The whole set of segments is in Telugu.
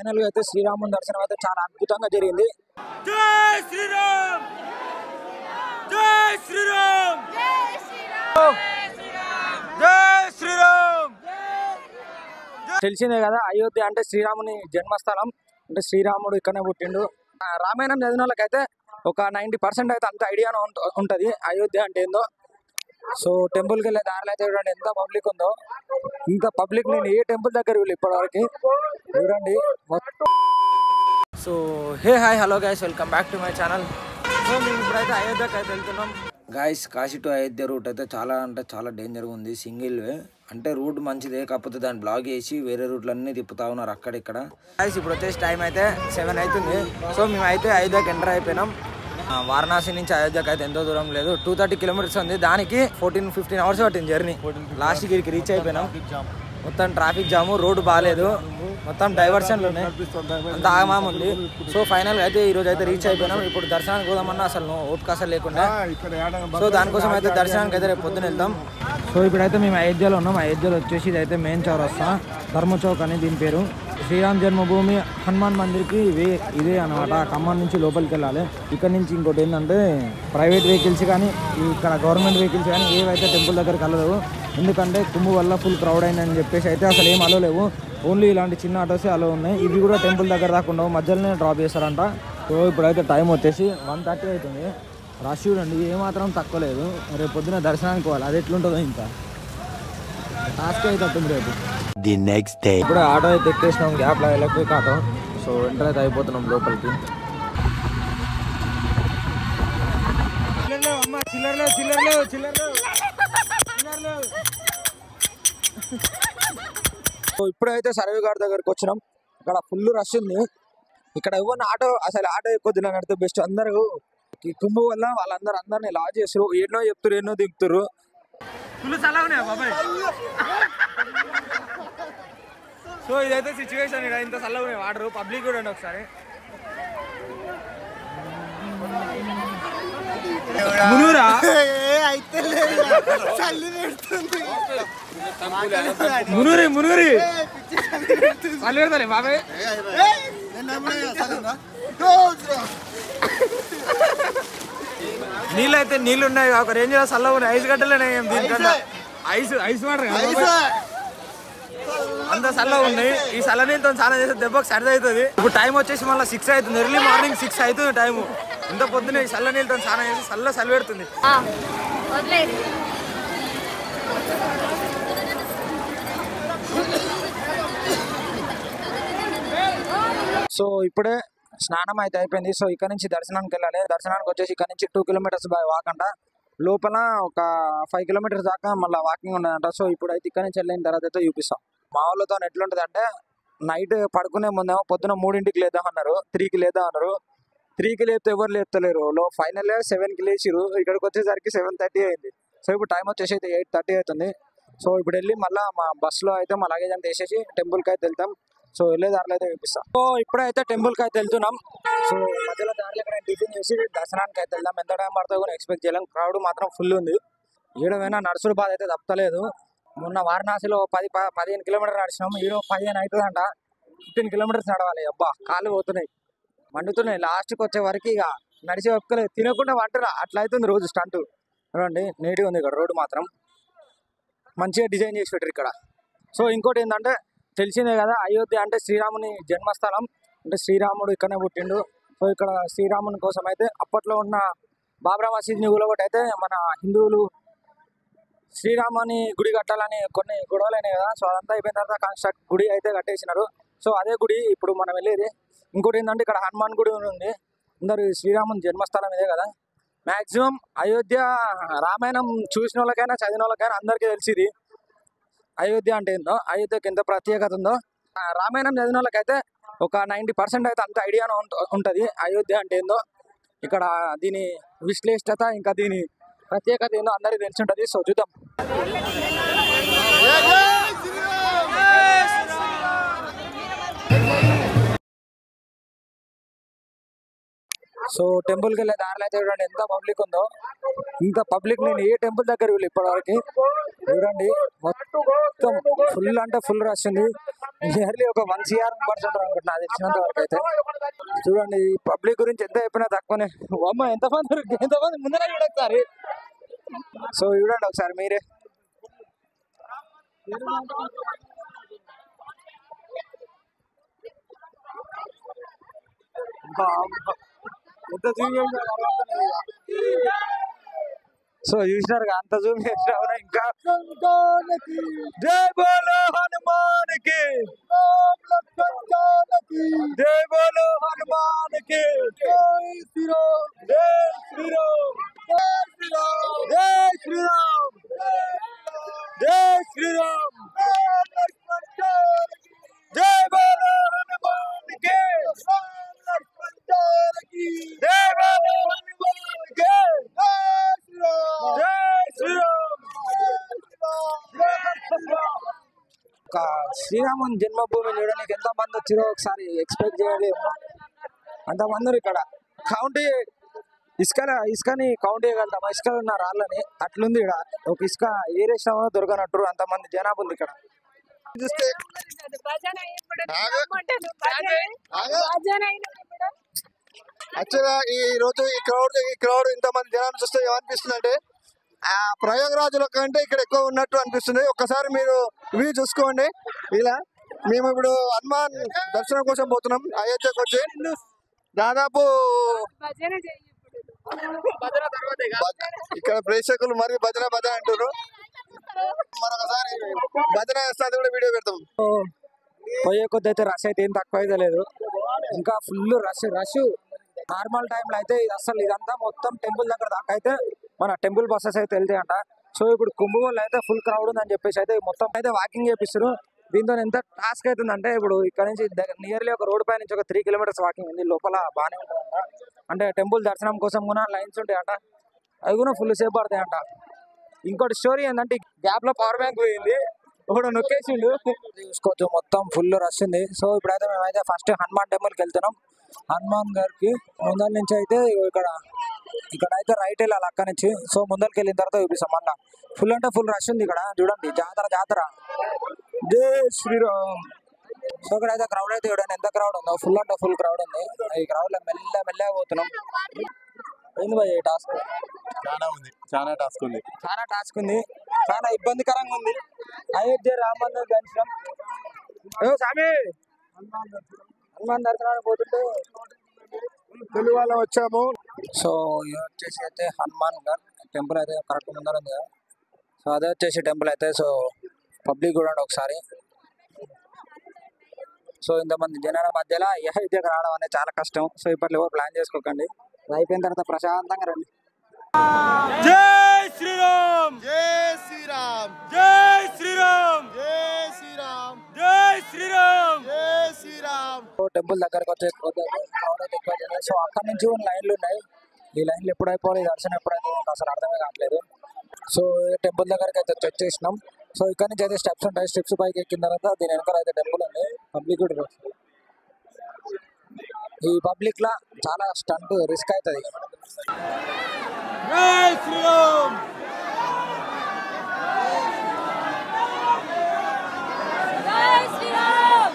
ఫైనల్ గా అయితే శ్రీరాముని దర్శనం అయితే చాలా అద్భుతంగా జరిగింది. జై శ్రీరామ్, జై శ్రీరామ్, జై శ్రీరామ్. తెలిసిందే కదా, అయోధ్య అంటే శ్రీరాముని జన్మస్థలం. అంటే శ్రీరాముడు ఇక్కడనే పుట్టిండు. రామాయణం చదివిన వాళ్ళకైతే ఒక 90% అయితే అంత ఐడియానే ఉంటది అయోధ్య అంటే ఏందో. సో టెంపుల్కి వెళ్ళే దారిలో అయితే చూడండి ఎంత పబ్లిక్ ఉందో. ఇంత పబ్లిక్ నేను ఏ టెంపుల్ దగ్గర వెళ్ళి ఇప్పటివరకు చూడండి. So hey hi hello guys, welcome back to my channel. So మేము ఇప్పుడైతే అయోధ్యకి అయితే వెళ్తున్నాం guys. Kashi to Ayodhya route అయితే చాలా అంటే చాలా డేంజర్గా ఉంది. సింగిల్ వే అంటే రూట్ మంచిదే, కాకపోతే దాన్ని బ్లాక్ చేసి వేరే రూట్లన్నీ తిప్పుతా ఉన్నారు అక్కడిక్కడ. గైస్ ఇప్పుడు వచ్చేసి టైం అయితే 7 అవుతుంది. సో మేము అయితే అయోధ్యకి ఎంటర్ అయిపోయినాం. వారణాసి నుంచి అయోధ్యకి అయితే ఎంతో దూరం లేదు, 230 కిలోమీటర్స్ ఉంది. దానికి 14-15 అవర్స్ పట్టింది జర్నీ. లాస్ట్ గిరికి రీచ్ అయిపోయినాం. మొత్తం ట్రాఫిక్ జాము, రోడ్డు బాగాలేదు, మొత్తం డైవర్షన్లు ఉన్నాయి, అంత ఆగమామ ఉంది. సో ఫైనల్ అయితే ఈరోజు అయితే రీచ్ అయిపోయినాం. ఇప్పుడు దర్శనానికి పోదామన్నా అసలు ఓపిక అసలు లేకుండా. సో దానికోసం అయితే దర్శనానికి అయితే రేపు పొద్దున వెళ్దాం. సో ఇప్పుడైతే మేము అయోధ్యలో ఉన్నాం. అయోధ్యలో వచ్చేసి ఇదైతే మెయిన్ చౌరస్తా, ధర్మ చౌక్ అని దీని పేరు. శ్రీరామ్ జన్మభూమి హనుమాన్ మందిర్కి ఇదే అనమాట. ఖమ్మం నుంచి లోపలికి వెళ్ళాలి. ఇక్కడ నుంచి ఇంకోటి ఏంటంటే ప్రైవేట్ వెహికల్స్ కానీ ఇక్కడ గవర్నమెంట్ వెహికల్స్ కానీ ఏవైతే టెంపుల్ దగ్గరికి వెళ్ళలేవు. ఎందుకంటే కుంభ వల్ల ఫుల్ క్రౌడ్ అయిందని చెప్పేసి అయితే అసలు ఏం అలో లేవు. ఓన్లీ ఇలాంటి చిన్న ఆటోసే అలో ఉన్నాయి. ఇవి కూడా టెంపుల్ దగ్గర దాకా ఉండవు, మధ్యలోనే డ్రాప్ చేస్తారంట. సో ఇప్పుడైతే టైం వచ్చేసి 1:30 అవుతుంది. రష్ చూడండి ఏమాత్రం తక్కువ లేదు. రేపు పొద్దున దర్శనానికి పోవాలి, అది ఎట్లుంటుందో ఇంకా టాస్క్ అయితే అవుతుంది రేపు. ది నెక్స్ట్ డే ఇప్పుడు ఆటో అయితే ఎక్కేసినాం, గ్యాప్లో ఎలక్ట్రిక్ ఆటో. సో ఎంటర్ అయితే అయిపోతున్నాం లోపలికి. సో ఇప్పుడైతే సర్వే గార్డ్ దగ్గరకు వచ్చినాం. ఇక్కడ ఫుల్ రష్ ఉంది. ఇక్కడ ఎవరిని ఆటో అసలు ఆటో ఎక్కువ తినడితే బెస్ట్. అందరూ ఈ కుంభ వల్ల అందరినీ లాజ్ చేస్తారు. ఎన్నో చెప్తారు, ఎన్నో దిగుతారు. సో ఇదైతే సిచ్యువేషన్. ఇక్కడ ఇంత చల్లగా వాడరు. పబ్లిక్ కూడా అండి ఒకసారి మునురా మునురి చల్లి పెడతాలే బాబాయ్. నీళ్ళు అయితే నీళ్ళు ఉన్నాయి, ఒక రేంజ్ లో చల్లగా ఉన్నాయి. ఐస్ గడ్డలే దీనికంటే ఐస్ వాటర్ అంత చల్లగా ఉన్నాయి. ఈ చల్ల నీళ్ళతో చాలా చేస్తే దెబ్బకు సరిది అవుతుంది. ఇప్పుడు టైం వచ్చేసి మళ్ళీ 6 అవుతుంది. ఎర్లీ మార్నింగ్ 6 అవుతుంది టైము. ఇంత పొద్దున్న ఈ చల్ల నీళ్ళతో చాలా చేసి చలి పెడుతుంది. సో ఇప్పుడే స్నానం అయితే అయిపోయింది. సో ఇక్కడ నుంచి దర్శనానికి వెళ్ళాలి. దర్శనానికి వచ్చేసి ఇక్కడ నుంచి 2 కిలోమీటర్స్ బై వాక్ అంట. లోపల ఒక 5 కిలోమీటర్స్ దాకా మళ్ళీ వాకింగ్ ఉండదంట. సో ఇప్పుడు అయితే ఇక్కడ నుంచి వెళ్ళిన తర్వాత అయితే చూపిస్తాం. మా వాళ్ళతో ఎట్లుంటుంది అంటే నైట్ పడుకునే ముందేమో పొద్దున 3కి లేద్దాం అన్నారు, 3కి లేద్దాం అన్నారు. 3కి లేపితే ఎవరు లేపుతలేరు. ఫైనల్ 7కి లేచిరు. ఇక్కడికి వచ్చేసరికి 7:30 అయింది. సో ఇప్పుడు టైం వచ్చేసి అయితే 8:30 అవుతుంది. సో ఇప్పుడు వెళ్ళి మళ్ళీ మా బస్సులో అయితే మా లగేజ్ అంతా వేసేసి టెంపుల్కి అయితే వెళ్తాం. సో వెళ్ళే దారిలో అయితే చూపిస్తాం. సో ఇప్పుడైతే టెంపుల్కి అయితే వెళ్తున్నాం. సో మధ్యలో దారిలో ఇక్కడ టిఫిన్ చేసి దర్శనానికి అయితే వెళ్దాం. ఎంత టైం పడుతుందో కూడా ఎక్స్పెక్ట్ చేయలేం. క్రౌడ్ మాత్రం ఫుల్ ఉంది. ఏడమైనా నడుచుడు బాధ అయితే తప్పలేదు. మొన్న వారణాసిలో 15 కిలోమీటర్లు నడిచినాం. 15 అవుతుందంట. 15 కిలోమీటర్స్ నడవాలి. అబ్బా కాళ్ళు పోతున్నాయి, మండుతున్నాయి. లాస్ట్కి వచ్చే వరకు ఇక నడిచే ఒక్కలేదు, తినకుండా వంటరా అట్లా అవుతుంది రోజు స్టంట్. చూడండి నీట్గా ఉంది ఇక్కడ రోడ్డు మాత్రం, మంచిగా డిజైన్ చేసి పెట్టారు ఇక్కడ. సో ఇంకోటి ఏంటంటే తెలిసిందే కదా, అయోధ్య అంటే శ్రీరాముని జన్మస్థలం. అంటే శ్రీరాముడు ఇక్కడనే పుట్టిండు. సో ఇక్కడ శ్రీరాముని కోసం అయితే అప్పట్లో ఉన్న బాబ్రా మసీద్ని కూలగొట్టి అయితే మన హిందువులు శ్రీరాముని గుడి కట్టాలని కొన్ని గొడవలు అయినాయి కదా. సో అదంతా అయిపోయిన తర్వాత గుడి అయితే కట్టేసినారు. సో అదే గుడి ఇప్పుడు మనం వెళ్ళేది. ఇంకోటి ఏంటంటే ఇక్కడ హనుమాన్ గుడి ఉంది. అందరు శ్రీరాముని జన్మస్థలం ఇదే కదా. మ్యాక్సిమం అయోధ్య రామాయణం చూసిన వాళ్ళకైనా చదివిన వాళ్ళకైనా అందరికీ తెలిసింది అయోధ్య అంటే ఏందో, అయోధ్యకి ఎంత ప్రత్యేకత ఉందో. రామాయణం చదివిన వాళ్ళకైతే ఒక 90% అయితే అంత ఐడియానే ఉంటుంది అయోధ్య అంటే ఏందో. ఇక్కడ దీని విశ్లేషత ఇంకా దీని ప్రత్యేకత ఏందో అందరికీ తెలిసి ఉంటుంది. సో చూద్దాం. సో టెంపుల్కి వెళ్ళే దారిలో అయితే చూడండి ఎంత పబ్లిక్ ఉందో. ఇంత పబ్లిక్ నేను ఏ టెంపుల్ దగ్గర వెళ్ళి ఇప్పటివరకు చూడండి. మొత్తం ఫుల్ అంటే ఫుల్ రష్ ఉంది. నియర్లీ ఒక 1 CR మెంబర్స్ ఉంటారు అనుకుంటున్నా నాకు తెలిసినంత వరకు అయితే. చూడండి ఈ పబ్లిక్ గురించి ఎంత చెప్పినా తక్కువనే. అమ్మ ఎంతమంది ముందర చూడొకసారి. సో చూడండి ఒకసారి మీరే. ఎంత సో చూసినారు అంత జూమ్ చేసినా ఇంకా జై బోలో హనుమాన్కి, జై బోలో హనుమాన్కి, జై శ్రీరామ్, జై శ్రీరామ్, జై శ్రీరామ్, జై శ్రీరామ్, జై బోలో హనుమాన్కి, జై బోలో హనుమాన్కి, ఒక శ్రీరాముని జన్మభూమి చూడడానికి ఎంత మంది వచ్చిరో ఒకసారి ఎక్స్పెక్ట్ చేయలేము. అంతమంది ఇక్కడ కౌంట్ ఇసుకని కౌంట్ చేయగలుగుతాం. ఇసుకలు ఉన్న రాళ్ళని అట్లుంది ఇక్కడ. ఒక ఇసుక ఏ రేషం దొరకనట్టు అంతమంది జనాభా ఉంది ఇక్కడ. చూస్తే యాక్చువల్గా ఈ రోజు ఈ క్రౌడ్ ఇంతమంది జనాన్ని చూస్తే ఏమనిపిస్తుంది అంటే ప్రయాగరాజుల కంటే ఇక్కడ ఎక్కువ ఉన్నట్టు అనిపిస్తుంది. ఒక్కసారి మీరు వ్యూ చూసుకోండి. ఇలా మేము ఇప్పుడు హనుమాన్ దర్శనం కోసం పోతున్నాం అయోధ్యకు వచ్చి. దాదాపు ఇక్కడ ప్రేక్షకులు మరి భజన అంటారు. మరొకసారి భజన చేస్తే కూడా వీడియో పెడతాం. పోయే కొద్ది అయితే రష్ అయితే ఏం తక్కువ అయితే లేదు. ఇంకా ఫుల్ రష్. నార్మల్ టైంలో అయితే ఇది అసలు ఇదంతా మొత్తం టెంపుల్ దగ్గర దాకా అయితే మన టెంపుల్ బస్సెస్ అయితే వెళ్తాయంట. సో ఇప్పుడు కుంభకోణంలో అయితే ఫుల్ క్రౌడ్ ఉందని చెప్పేసి అయితే మొత్తం అయితే వాకింగ్ చేపిస్తారు. దీంతో ఎంత టాస్క్ అవుతుందంటే ఇప్పుడు ఇక్కడ నుంచి నియర్లీ ఒక రోడ్ పై నుంచి ఒక 3 kilometers వాకింగ్ ఉంది. లోపల బాగానే ఉంటుందంట. అంటే టెంపుల్ దర్శనం కోసం కూడా లైన్స్ ఉంటాయంట. అవి కూడా ఫుల్ సేపు పడతాయంట. ఇంకోటి స్టోరీ ఏంటంటే గ్యాప్ లో పవర్ బ్యాంక్ పోయింది, ఒకడు నొక్కేసిండు. చూసుకోవచ్చు మొత్తం ఫుల్ రష్ ఉంది. సో ఇప్పుడైతే మేమైతే ఫస్ట్ హనుమాన్ టెంపుల్కి వెళ్తున్నాం. హనుమాన్ గారికి ముందర నుంచి అయితే ఇక్కడ అయితే రైట్ వెళ్ళాలి అక్కడి నుంచి. సో ముందరికి వెళ్ళిన తర్వాత చూపిస్తాం. మళ్ళీ ఫుల్ అంటే ఫుల్ రష్ ఉంది ఇక్కడ. చూడండి జాతర జై శ్రీరామ్. సో ఇక్కడ అయితే క్రౌడ్ అయితే చూడండి ఎంత క్రౌడ్ ఉందో. ఫుల్ అంటే ఫుల్ క్రౌడ్ ఉంది. ఈ క్రౌడ్ లో మెల్లగా పోతున్నాం. ఏంది భయ్ టాస్క్? చాలా టాస్క్ ఉంది. చాలా ఇబ్బందికరంగా ఉంది. అయోధ్య రామ మందిర్ దర్శనం. స్వామి హనుమాన్ దర్శనానికి పోతుంటే తెలుగు వాళ్ళం వచ్చాము. సో ఇది వచ్చేసి అయితే హనుమాన్ గారు టెంపుల్ అయితే కరెక్ట్ ముందర ఉంది కదా. సో అదే వచ్చేసి టెంపుల్ అయితే. సో పబ్లిక్ కూడా ఒకసారి. సో ఇంతమంది జనాల మధ్యలో అయోధ్యకు రావడం అనేది చాలా కష్టం. సో ఇప్పట్లో ప్లాన్ చేసుకోకండి. అయిపోయిన తర్వాత ప్రశాంతంగా రండి. జై శ్రీరామ్, జై శ్రీరామ్, జై శ్రీరామ్, జై శ్రీరామ్, జై శ్రీరామ్, జై శ్రీరామ్. టెంపుల్ దగ్గరకు వచ్చే క్రౌడ్ అయితే ఎక్కువ అవుతుంది. సో అక్కడ నుంచి లైన్లు ఉన్నాయి. ఈ లైన్లు ఎప్పుడు అయిపోవాలి, దర్శనం ఎప్పుడైతే అసలు అర్థమే కావట్లేదు. సో టెంపుల్ దగ్గరకు అయితే వచ్చేసినాం. సో ఇక్కడ నుంచి అయితే స్టెప్స్ ఉంటాయి. స్టెప్స్ పైకి ఎక్కిన తర్వాత దీని వెనకాల అయితే టెంపుల్ ఉంది. పబ్లిక్ కూడా ఈ పబ్లిక్ లా చాలా స్టంట్ రిస్క్ అవుతుంది. జై శ్రీరామ్, జై శ్రీరామ్.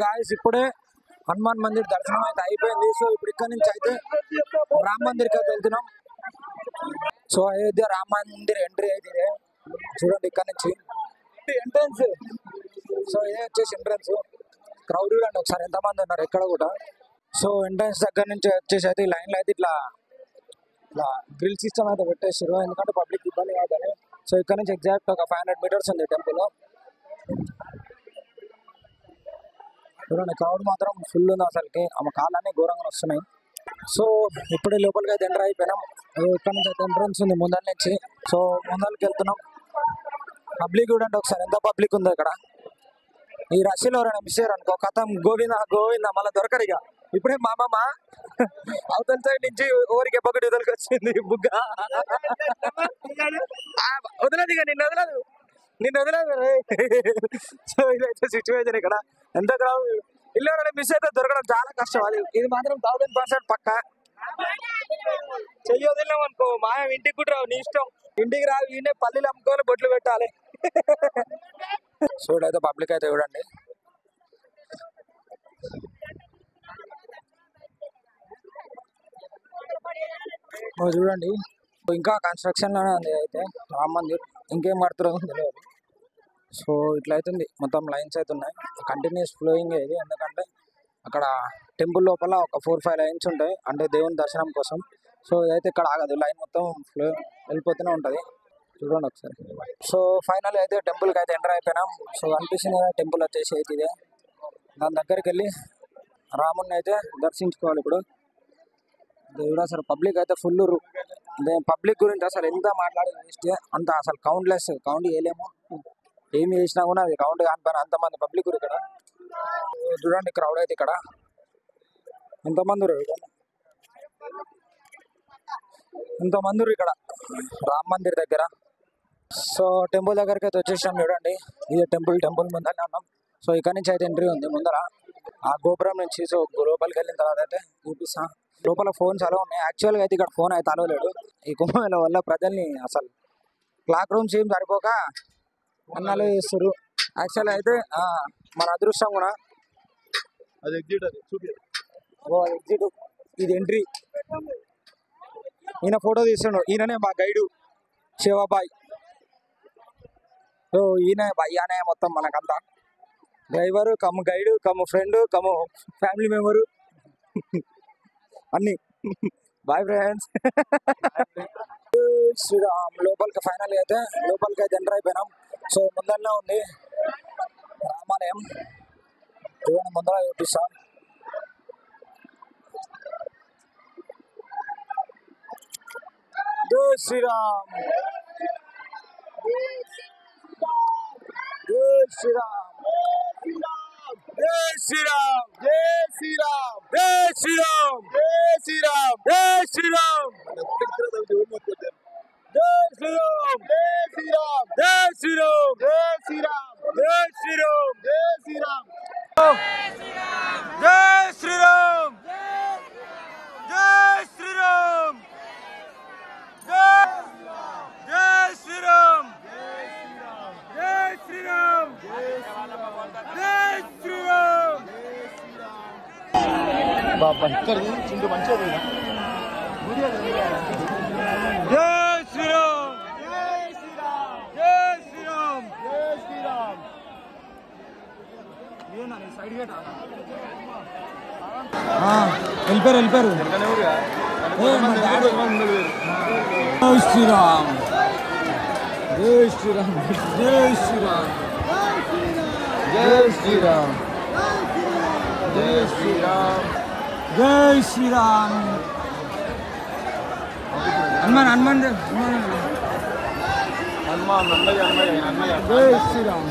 గాయస్ ఇప్పుడే హనుమాన్ మందిర్ దర్శనం అయితే అయిపోయింది. సో ఇప్పుడు ఇక్కడ నుంచి అయితే రామ్ మందిర్కి అయితే వెళ్తున్నాం. సో అయోధ్య రామ్ మందిర్ ఎంట్రీ అయితే ఇదే. చూడండి ఇక్కడ నుంచి ఎంట్రన్స్. సో ఇదే వచ్చేసి ఎంట్రన్స్. క్రౌడ్ చూడండి ఒకసారి ఎంతమంది ఉన్నారు ఎక్కడ కూడా. సో ఎంట్రన్స్ దగ్గర నుంచి వచ్చేసి అయితే ఈ లైన్లో అయితే ఇట్లా గ్రిల్ సిస్టమ్ అయితే పెట్టేసారు, ఎందుకంటే పబ్లిక్ ఇబ్బంది కాదని. సో ఇక్కడ నుంచి ఎగ్జాక్ట్ ఒక 500 meters ఉంది టెంపుల్. చూడండి క్రౌడ్ మాత్రం ఫుల్ ఉంది అసలుకి, ఆమె కాళ్ళన్నీ ఘోరంగా వస్తున్నాయి. సో ఇప్పుడే లోపలికి అయితే ఎంటర్ అయిపోయినాం. ఇక్కడ నుంచి అయితే ఎంట్రన్స్ ఉంది ముందర నుంచి. సో ముందరికి వెళ్తున్నాం. పబ్లిక్ చూడండి ఒకసారి ఎంత పబ్లిక్ ఉందో ఇక్కడ. ఈ రష్యలో ఎవరైనా మిస్ అయ్యారు అనుకో కథం గోవింద గోవింద మళ్ళీ దొరకరు ఇక. ఇప్పుడే మా అమ్మమ్మ అవతల సైడ్ నుంచి ఊరికి ఎప్పటి వదలకి వచ్చింది బుగ్గ. వదలదు ఇక నిన్ను వదలదు. సో ఇదైతే సిచ్యువేషన్ ఇక్కడ. ఎంత క్రౌడ్, ఇల్లు ఎవరైనా మిస్ అయితే దొరకడం చాలా కష్టం. అది ఇది మాత్రం 1000% పక్క. చెయ్యి వదిలేం అనుకో మాయ ఇంటికి కూడా రావు, నీ ఇష్టం. ఇంటికి రావు, ఈయనే పల్లీలు అమ్ముకొని బొట్లు పెట్టాలి. సో ఇదైతే పబ్లిక్ అయితే చూడండి. చూడండి ఇంకా కన్స్ట్రక్షన్ లోనే ఉంది అయితే రామ్ మందిర్. ఇంకేం కడుతున్నారో తెలియదు. సో ఇట్లా అవుతుంది మొత్తం, లైన్స్ అయితే ఉన్నాయి కంటిన్యూస్ ఫ్లోయింగ్ ఇది. ఎందుకంటే అక్కడ టెంపుల్ లోపల ఒక 4-5 లైన్స్ ఉంటాయి, అంటే దేవుని దర్శనం కోసం. సో ఇదైతే ఇక్కడ ఆగదు, లైన్ మొత్తం ఫ్లో వెళ్ళిపోతూనే ఉంటుంది. చూడండి ఒకసారి. సో ఫైనల్ అయితే టెంపుల్కి అయితే ఎంటర్ అయిపోయినాం. సో అనిపిస్తుంది కదా టెంపుల్ వచ్చేసి అయితే ఇదే. దాని దగ్గరికి వెళ్ళి రాముడిని అయితే దర్శించుకోవాలి ఇప్పుడు. దేవుడు అసలు పబ్లిక్ అయితే ఫుల్. పబ్లిక్ గురించి అసలు ఎంత మాట్లాడి వేస్ట్, అంత అసలు కౌంట్ చేయలేము. ఏమి చేసినా కూడా అది కౌంట్ కానిపోయినా అంతమంది పబ్లిక్ ఇక్కడ. చూడండి క్రౌడ్ అయితే ఇక్కడ ఎంతమంది ఇక్కడ రామ్ మందిర్ దగ్గర. సో టెంపుల్ దగ్గరికి అయితే వచ్చేసాం. చూడండి ఇది టెంపుల్ ముందర ఉన్నాం. సో ఇక్కడ నుంచి అయితే ఎంట్రీ ఉంది ముందర ఆ గోపురం నుంచి. సో లోపలికి వెళ్ళిన తర్వాత అయితే చూపిస్తా. లోపల ఫోన్స్ అలా ఉన్నాయి. యాక్చువల్గా అయితే ఇక్కడ ఫోన్ అయితే అలవలేడు. ఈ కుంభమేళ వల్ల ప్రజల్ని అసలు క్లాక్ రూమ్స్ ఏం సరిపోక అన్నాలు చేస్తారు. యాక్చువల్ అయితే మన అదృష్టం కూడా అది ఎగ్జిట్. ఇది ఎంట్రీ. ఈయన ఫోటో తీస్తుండు. ఈయననే మా గైడు శివబాయ్. సో ఈయన భయ్యానే మొత్తం మనకంతా. Driver cum guide cum friend cum family member అన్ని. Bye friends. శ్రీరామ్ లోపలికి ఫైనల్ అయితే ఎంటర్ అయిపోయినాం. సో ముందరనే ఉంది రామాలయం. చూడండి ముందర చూపిస్తా. జై శ్రీరామ్, జై శ్రీరామ్, జై శ్రీరామ్, జై శ్రీరామ్, జై శ్రీరామ్, జై శ్రీరామ్, జై శ్రీరామ్, జై శ్రీరామ్, జై శ్రీరామ్, జై శ్రీరామ్, జై శ్రీరామ్, జై శ్రీరామ్, జై శ్రీరామ్, జై శ్రీరామ్, జై శ్రీరామ్, జై శ్రీరామ్, జై శ్రీరామ్, జై శ్రీరామ్. జై శ్రీరామ్, జై శ్రీరామ్, జై శ్రీరామ్. వెళ్ళిపోయారు. జై శ్రీరామ్, జై శ్రీరామ్, జై శ్రీరామ్, జై శ్రీరామ్, జై శ్రీరామ్, జై శ్రీరామ్. హనుమాన్ జై శ్రీరామ్.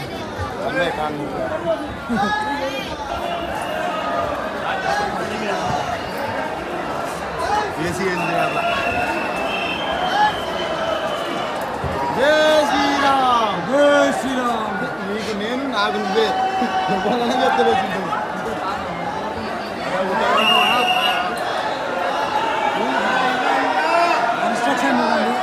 జై శ్రీరామ్, జై శ్రీరామ్. నీకు నేను నాకు నువ్వే చెప్తే కన్స్ట్రక్షన్ చూడండి.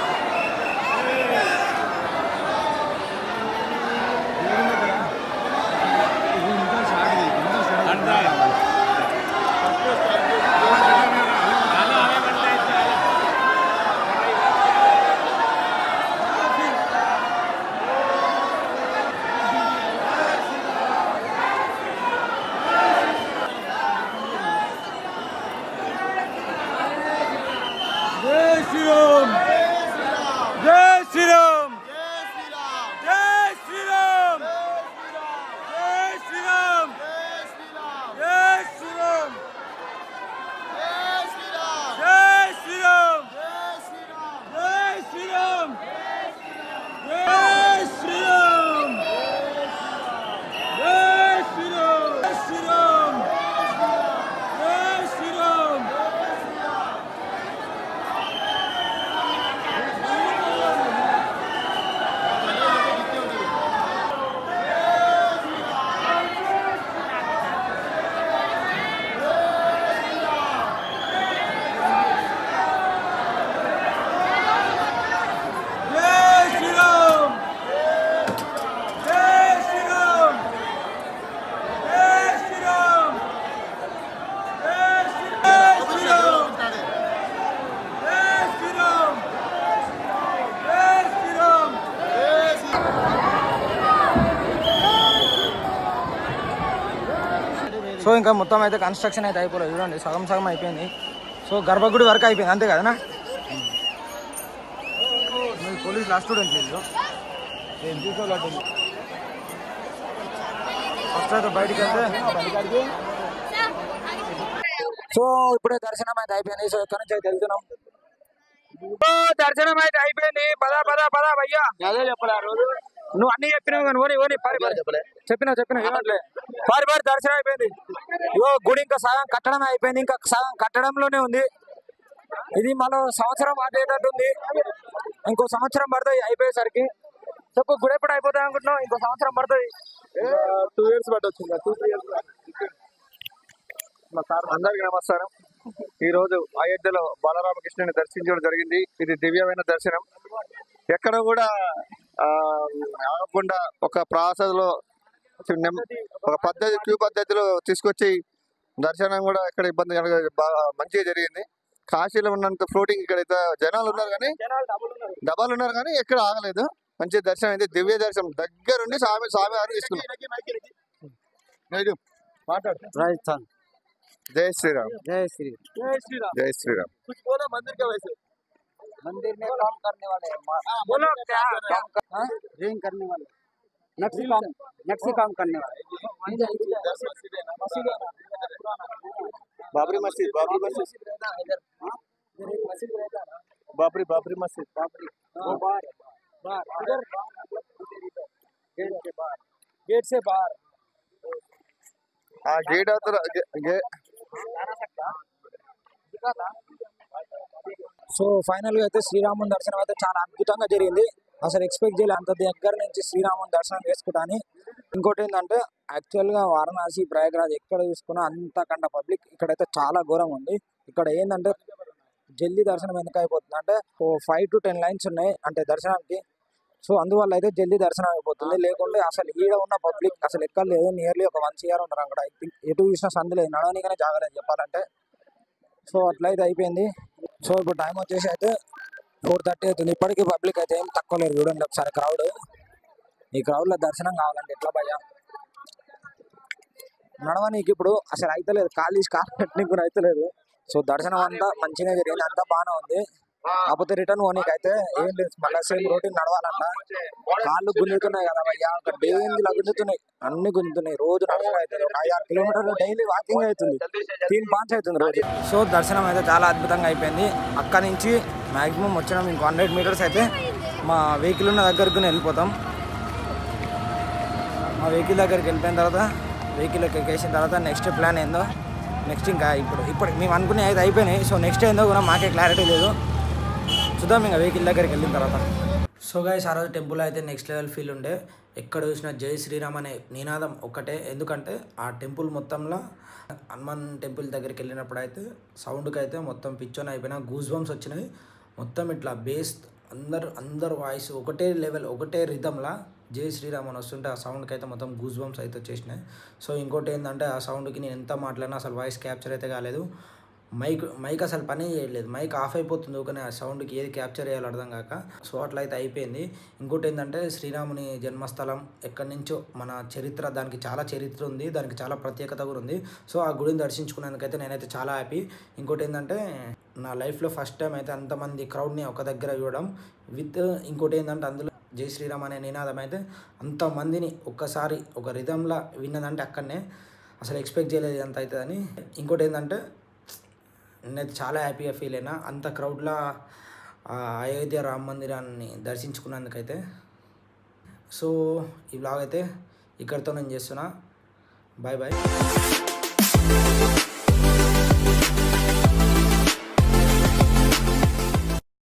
సో ఇంకా మొత్తం అయితే కన్స్ట్రక్షన్ అయితే అయిపోలేదు చూడండి, సగం సగం అయిపోయింది. సో గర్భగుడి వరకు అయిపోయింది అంతే కదనా? పోలీస్ లాస్ట్ స్టూడెంట్ లేదు ఫస్ట్ అయితే బయటికి వెళ్తే. సో ఇప్పుడే దర్శనం అయితే అయిపోయింది. సో ఇక్కడ నుంచి అయితే వెళ్తున్నాం. దర్శనం అయితే అయిపోయింది. పదా పదా పదా భయ్యా, అదే చెప్పలే రోజు నువ్వు అన్ని చెప్పినావు కానీ ఓని చెప్పినా పారి దర్శనం అయిపోయింది. ఇగో గుడి ఇంకా సగం కట్టడం అయిపోయింది, ఇంకా సగం కట్టడంలోనే ఉంది. ఇది మరో సంవత్సరం అదేటట్టు ఉంది, ఇంకో సంవత్సరం పడుతుంది అయిపోయేసరికి. చెప్పు గుడి ఎప్పుడు అయిపోతాయి అనుకుంటున్నావు? ఇంకో సంవత్సరం పడుతుంది. 2 years పట్టొచ్చు. 2-3 years. అందరికి నమస్కారం. ఈ రోజు అయోధ్యలో బాలరామకృష్ణుని దర్శించడం జరిగింది. ఇది దివ్యమైన దర్శనం. ఎక్కడ కూడా ఆగకుండా ఒక ప్రాసలో ఒక పద్ధతి క్యూ పద్ధతిలో తీసుకొచ్చి దర్శనం కూడా ఎక్కడ ఇబ్బంది మంచిగా జరిగింది. కాశీలో ఉన్నంత ఫ్లోటింగ్ ఇక్కడ జనాలు ఉన్నారు కానీ డబ్బాలు ఉన్నారు కానీ ఎక్కడ ఆగలేదు. మంచి దర్శనం అయితే దివ్య దర్శనం దగ్గరుండి స్వామి వారిని తీసుకున్నాం. రాజస్థాన్. జై శ్రీరామ్. जय श्री జై శ్రీరామ్. मंदिर में काम करने वाले बोलो क्या ड्रिंक करने वाले नक्सी काम करने वाले बाबरी मस्जिद बाबरी मस्जिद गेट से बाहर गेट సో ఫైనల్ గా అయితే శ్రీరాముని దర్శనం అయితే చాలా అద్భుతంగా జరిగింది. అసలు ఎక్స్పెక్ట్ చేయలేదు అంత దగ్గర నుంచి శ్రీరాముని దర్శనం చేసుకుంటాని. ఇంకోటి ఏంటంటే యాక్చువల్ గా వారణాసి ప్రయాగరాజ్ ఎక్కడ చూసుకున్నా అంతకంటే పబ్లిక్ ఇక్కడైతే చాలా ఘోరంగా ఉంది. ఇక్కడ ఏంటంటే జల్దీ దర్శనం ఎందుకు అయిపోతుంది అంటే 5 to 10 లైన్స్ ఉన్నాయి అంటే దర్శనానికి. సో అందువల్ల అయితే జల్దీ దర్శనం అయిపోతుంది. లేకుంటే అసలు ఈడ ఉన్న పబ్లిక్ అసలు ఎక్కడ లేదు. నియర్లీ ఒక 1 CR ఉంటారు అక్కడ. ఎటు చూసినా సందు లేదు, నడవనికనే జాగలేదు చెప్పాలంటే. సో అట్లయితే అయిపోయింది. సో ఇప్పుడు టైం వచ్చేసి అయితే 4:30 అవుతుంది. ఇప్పటికీ పబ్లిక్ అయితే ఏం తక్కువ లేదు. చూడండి ఒకసారి క్రౌడ్. ఈ క్రౌడ్లో దర్శనం కావాలంటే ఎట్లా భయ్యా? నడవనీకి ఇప్పుడు అసలు అయితే లేదు, కాలు పెట్టనీకి కూడా అయితే లేదు. సో దర్శనం అంతా మంచిగా జరిగింది, అంతా బాగానే ఉంది. కాకపోతే రిటర్న్ పోనీకి అయితే ఏం లేదు, మళ్ళీ సేమ్ రొటీన్ నడవాలంట. కాళ్ళు గుంజుతున్నాయి కదా భయ్యా, ఒక డైలీ గుంజుతున్నాయి, అన్ని గుంజుతున్నాయి. రోజు నడవడం అవుతుంది, 5-6 కిలోమీటర్లు డైలీ వాకింగ్ అవుతుంది, 3 పాయింట్స్ అవుతుంది రోజు. సో దర్శనం అయితే చాలా అద్భుతంగా అయిపోయింది. అక్కడి నుంచి మ్యాక్సిమం వచ్చినాం ఇంకో 100 మీటర్స్ అయితే మా వెహికల్ ఉన్న దగ్గరకు వెళ్ళిపోతాం. మా వెహికల్ దగ్గరికి వెళ్ళిపోయిన తర్వాత వెహికల్ ఎక్కేసిన తర్వాత నెక్స్ట్ ప్లాన్ ఏందో, నెక్స్ట్ ఇంకా ఇప్పుడు మేము అనుకునే అయితే అయిపోయినాయి. సో నెక్స్ట్ ఏందో కూడా మాకే క్లారిటీ లేదు, చూద్దాం ఇంకా వెహికల్ దగ్గరికి వెళ్ళిన తర్వాత. సో గైస్ ఆ రోజు టెంపుల్ అయితే నెక్స్ట్ లెవెల్ ఫీల్ ఉండే. ఎక్కడ చూసినా జై శ్రీరామ్ అనే నినాదం ఒక్కటే. ఎందుకంటే ఆ టెంపుల్ మొత్తంలో హనుమాన్ టెంపుల్ దగ్గరికి వెళ్ళినప్పుడు అయితే సౌండ్కి అయితే మొత్తం పిచ్చోని అయిపోయినా, గూస్ బంప్స్ వచ్చినాయి. మొత్తం ఇట్లా బేస్ అందరు వాయిస్ ఒకటే లెవెల్, ఒకటే రిథంలా జై శ్రీరామ్ అని వస్తుంటే ఆ సౌండ్కి అయితే మొత్తం గూస్ బంప్స్ అయితే వచ్చేసినాయి. సో ఇంకోటి ఏంటంటే ఆ సౌండ్కి నేను ఎంత మాట్లాడినా అసలు వాయిస్ క్యాప్చర్ అయితే కాలేదు. మైక్ అసలు పని చేయలేదు, మైక్ ఆఫ్ అయిపోతుంది కానీ ఆ సౌండ్కి ఏది క్యాప్చర్ చేయాలో అర్థం కాక. సో అట్లా అయితే అయిపోయింది. ఇంకోటి ఏంటంటే శ్రీరాముని జన్మస్థలం ఎక్కడి నుంచో మన చరిత్ర, దానికి చాలా చరిత్ర ఉంది, దానికి చాలా ప్రత్యేకత కూడా ఉంది. సో ఆ గుడిని దర్శించుకున్నందుకైతే నేనైతే చాలా హ్యాపీ. ఇంకోటి ఏంటంటే నా లైఫ్లో ఫస్ట్ టైం అయితే అంతమంది క్రౌడ్ని ఒక దగ్గర చూడడం విత్ ఇంకోటి ఏంటంటే అందులో జై శ్రీరామ్ అనే నినాదం అయితే అంతమందిని ఒక్కసారి ఒక రిథంలా విన్నదంటే అక్కడనే అసలు ఎక్స్పెక్ట్ చేయలేదు ఎంత అవుతుందని. ఇంకోటి ఏంటంటే నేనైతే చాలా హ్యాపీగా ఫీల్ అయినా అంత క్రౌడ్లో అయోధ్య రామ మందిరాన్ని దర్శించుకున్నందుకైతే. సో ఈ వ్లాగ్ అయితే ఇక్కడితో నేను చేస్తున్నా. Bye bye.